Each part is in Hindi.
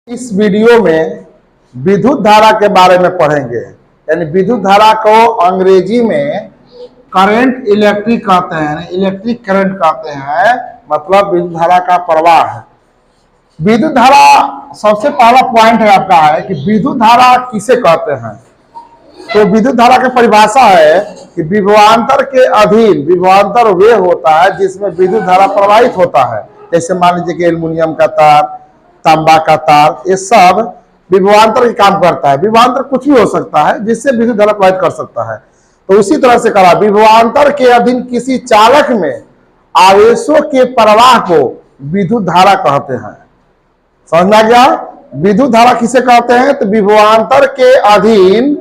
इस वीडियो में विद्युत धारा के बारे में पढ़ेंगे। यानी विद्युत धारा को अंग्रेजी में करंट इलेक्ट्रिक कहते हैं, इलेक्ट्रिक करंट कहते हैं, मतलब विद्युत धारा का प्रवाह है। विद्युत धारा सबसे पहला पॉइंट है आपका है कि विद्युत धारा किसे कहते हैं। तो विद्युत धारा की परिभाषा है कि विभवांतर के अधीन, विभवांतर वे होता है जिसमें विद्युत धारा प्रवाहित होता है। जैसे मान लीजिए कि एल्युमिनियम का तार, तांबा का तार, ये सब विभवांतर के काम करता है। विभवांतर कुछ भी हो सकता है जिससे विद्युत धारा प्रवाहित कर सकता है। तो उसी तरह से कहा विभवांतर के अधीन किसी चालक में आवेशों के प्रवाह को विद्युत धारा कहते हैं। समझना गया? विद्युत धारा किसे कहते हैं? तो विभवांतर के अधीन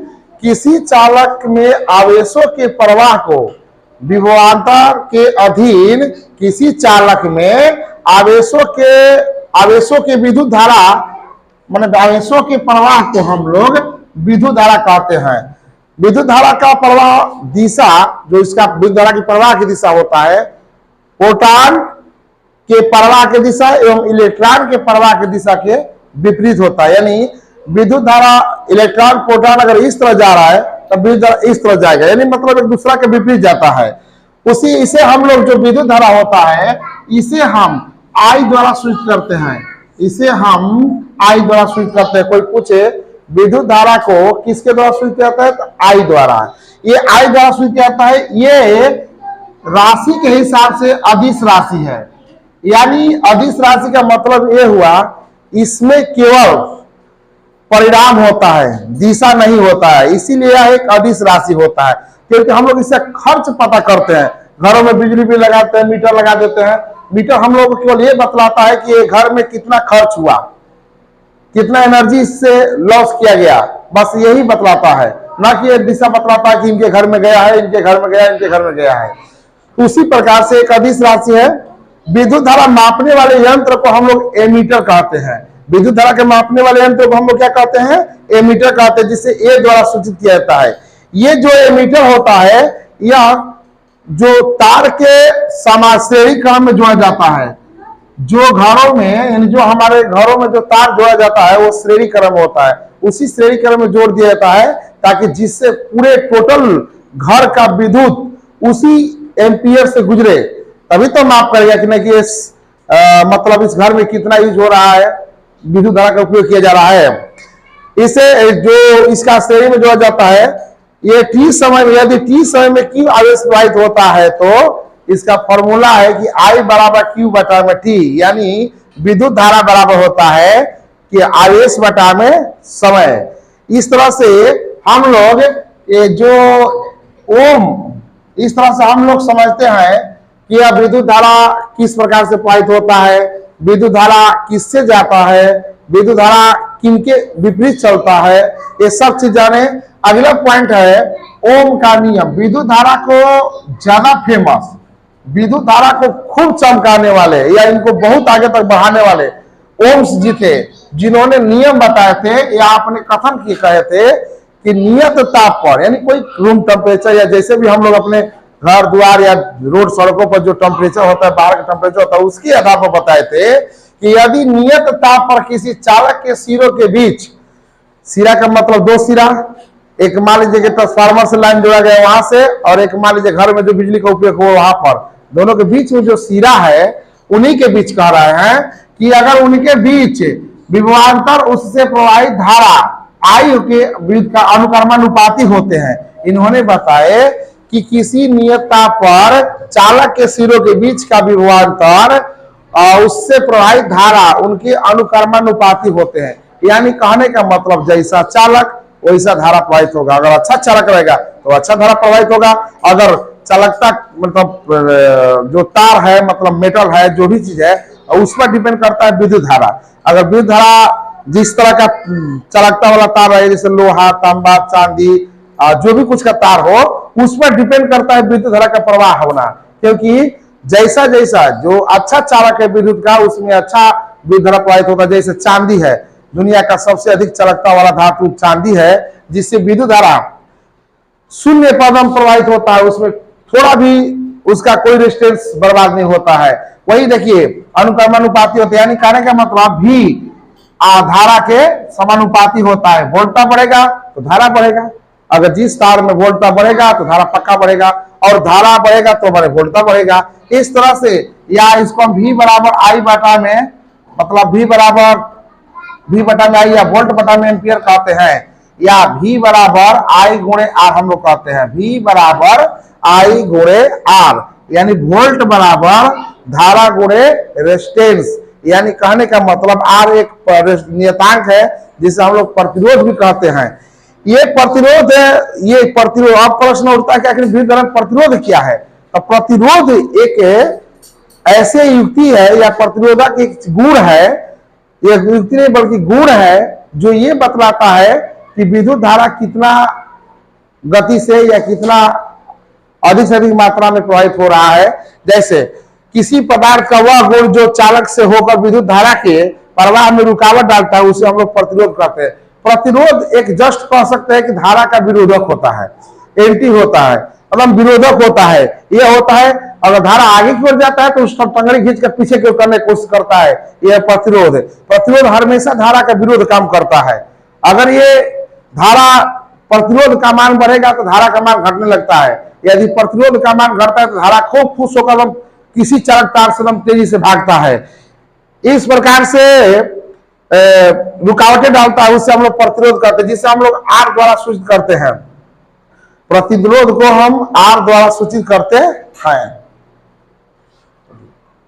किसी चालक में आवेशों के प्रवाह को, विभवांतर के अधीन किसी चालक में आवेशों के विद्युत धारा, मतलब आवेशों के प्रवाह को हम लोग विद्युत धारा कहते हैं। विद्युत धारा का प्रवाह दिशा, जो इसका विद्युत धारा की प्रवाह की दिशा होता है, प्रोटॉन के प्रवाह की दिशा एवं इलेक्ट्रॉन के प्रवाह की दिशा के विपरीत होता है। यानी विद्युत धारा, इलेक्ट्रॉन प्रोटॉन अगर इस तरह जा रहा है तब विद्युत धारा इस तरह जाएगा, यानी मतलब एक दूसरा के विपरीत जाता है। इसे हम लोग, जो विद्युत धारा होता है, इसे हम आई द्वारा सूचित करते हैं। इसे हम आई द्वारा सूचित करते हैं। कोई पूछे विद्युत धारा को किसके द्वारा सूचित करता है, तो आई द्वारा। ये आई द्वारा सूचित करता है। ये राशि के हिसाब से अदिश राशि है। यानी अदिश राशि का मतलब ये हुआ, इसमें केवल परिणाम होता है, दिशा नहीं होता है, इसीलिए यह एक अदिश राशि होता है। क्योंकि हम लोग इससे खर्च पता करते हैं, घरों में बिजली बिल लगाते हैं, मीटर लगा देते हैं। मीटर हम लोग को केवल ये बतलाता है कि ये घर में कितना खर्च हुआ, कितना एनर्जी इससे लॉस किया गया, बस यही बतलाता है, ना कि ये दिशा बतलाता है कि इनके घर में गया है, इनके घर में गया, इनके घर में गया है। उसी प्रकार से एक अदिश राशि है। विद्युत धारा मापने वाले यंत्र को हम लोग एमीटर कहते हैं। विद्युत धारा के मापने वाले यंत्र को हम लोग क्या कहते हैं? एमीटर कहते हैं, जिसे ए द्वारा सूचित किया जाता है। ये जो एमीटर होता है, यह जो तार के समाश्रेणी क्रम में जोड़ा जाता है, जो घरों में, यानी जो हमारे घरों में जो तार जोड़ा जाता है वो श्रेणी क्रम होता है, उसी श्रेणी क्रम में जोड़ दिया जाता है, ताकि जिससे पूरे टोटल घर का विद्युत उसी एम्पियर से गुजरे, तभी तो माप करेगा कि नहीं कि मतलब इस घर में कितना यूज हो रहा है, विद्युत धारा का उपयोग किया जा रहा है। इसे जो इसका श्रेणी में जोड़ा जाता है, ये टी समय में, यदि टी समय में क्यू आवेश प्रवाहित होता है तो इसका फॉर्मूला है कि आई बराबर क्यू बटा में टी, यानी विद्युत धारा बराबर होता है कि आवेश बटा में समय। इस तरह से हम लोग ये जो ओम, इस तरह से हम लोग समझते हैं कि यह विद्युत धारा किस प्रकार से प्रवाहित होता है, विद्युत धारा किससे जाता है, विद्युत धारा किनके विपरीत चलता है, ये सब चीज जाने। अगला पॉइंट है ओम का नियम। विद्युत धारा को ज्यादा फेमस, विद्युत धारा को खूब चमकाने वाले या इनको बहुत आगे तक बढ़ाने वाले ओम्स जी थे, जिन्होंने नियम बताए थे या अपने कथन किए कहे थे कि नियत ताप पर, यानी कोई रूम टेम्परेचर या जैसे भी हम लोग अपने घर द्वार या रोड सड़कों पर जो टेम्परेचर होता है, बाहर का टेम्परेचर होता है, उसके आधार पर बताए थे कि यदि नियत ताप पर किसी चालक के सिरों के बीच, सिरा का मतलब दो सिरा, एक मान लीजिए कि ट्रांसफार्मर से लाइन जोड़ा गया वहां से, और एक मान लीजिए घर में जो बिजली का उपयोग हो वहां पर, दोनों के बीच में जो सिरा है उन्हीं के बीच कह रहे हैं कि अगर उनके बीच विभवांतर उससे प्रवाहित धारा आई के विद्युत का अनुक्रमानुपाती होते हैं। इन्होंने बताए कि किसी नियत ताप पर चालक के सिरों के बीच का विभवांतर उससे प्रवाहित धारा उनके अनुक्रमानुपाती होते हैं। यानी कहने का मतलब जैसा चालक वैसा धारा प्रवाहित होगा। अगर अच्छा चालक रहेगा तो अच्छा धारा प्रवाहित होगा। अगर चालकता, मतलब जो तार है, मतलब मेटल है, जो भी चीज है, उस पर डिपेंड करता है विद्युत धारा। अगर विद्युत धारा जिस तरह का चालकता वाला तार है, जैसे लोहा, तांबा, चांदी, जो भी कुछ का तार हो, उस पर डिपेंड करता है विद्युत धारा का प्रवाह होना। क्योंकि जैसा जैसा जो अच्छा चालक है विद्युत का, उसमें अच्छा विद्युत धारा प्रवाहित होता है। जैसे चांदी है, दुनिया का सबसे अधिक चालकता वाला धातु चांदी है, जिससे विद्युत धारा शून्य पदम प्रवाहित होता है, उसमें थोड़ा भी उसका कोई रेजिस्टेंस बर्बाद नहीं होता है। वही देखिए अनुक्रमानुपाती होते हैं, यानी कहने का मतलब भी धारा के समानुपाती होता है। वोल्टता बढ़ेगा तो धारा बढ़ेगा, अगर जिस तार में वोल्टता बढ़ेगा तो धारा पक्का बढ़ेगा, और धारा बढ़ेगा तो हमारे वोल्टता बढ़ेगा। इस तरह से, या इसको हम V बराबर I बटा में, मतलब V बटा में I या वोल्ट बटा में एम्पियर कहते हैं, या V बराबर I गुणे R हम लोग कहते हैं। V बराबर I गुणे R, यानी वोल्ट बराबर धारा गुणे रेजिस्टेंस, यानी कहने का मतलब R एक नियतांक है जिसे हम लोग प्रतिरोध भी कहते हैं। ये प्रतिरोध है, ये प्रतिरोध। अब प्रश्न उठता है कि आखिर विद्युत धारा प्रतिरोध क्या है? तो प्रतिरोध एक ऐसे युक्ति है या प्रतिरोधक एक गुण है, यह युक्ति नहीं बल्कि गुण है, जो ये बतलाता है कि विद्युत धारा कितना गति से या कितना अधिक से अधिक मात्रा में प्रवाहित हो रहा है। जैसे किसी पदार्थ का वह गुण जो चालक से होकर विद्युत धारा के प्रवाह में रुकावट डालता है, उसे हम लोग प्रतिरोध कहते हैं। प्रतिरोध एक जस्ट कह सकते हैं कि धारा का विरोधक होता है, एंटी होता है, मतलब विरोधक होता है। यह होता है अगर धारा आगे की ओर जाता है तो उसका टंगड़ी खींचकर पीछे की ओर करने की कोशिश करता है, यह प्रतिरोध है। प्रतिरोध हमेशा धारा का विरोध काम करता है। अगर ये धारा प्रतिरोध का मान बढ़ेगा तो धारा का मान घटने लगता है, यदि प्रतिरोध का मान घटता है तो धारा खूब खुश होकर किसी चालक तार से तेजी से भागता है। इस प्रकार से रुकावटें डालता है, उससे हम लोग प्रतिरोध करते हैं, जिसे हम लोग R द्वारा सूचित करते हैं। प्रतिरोध को हम R द्वारा सूचित करते हैं।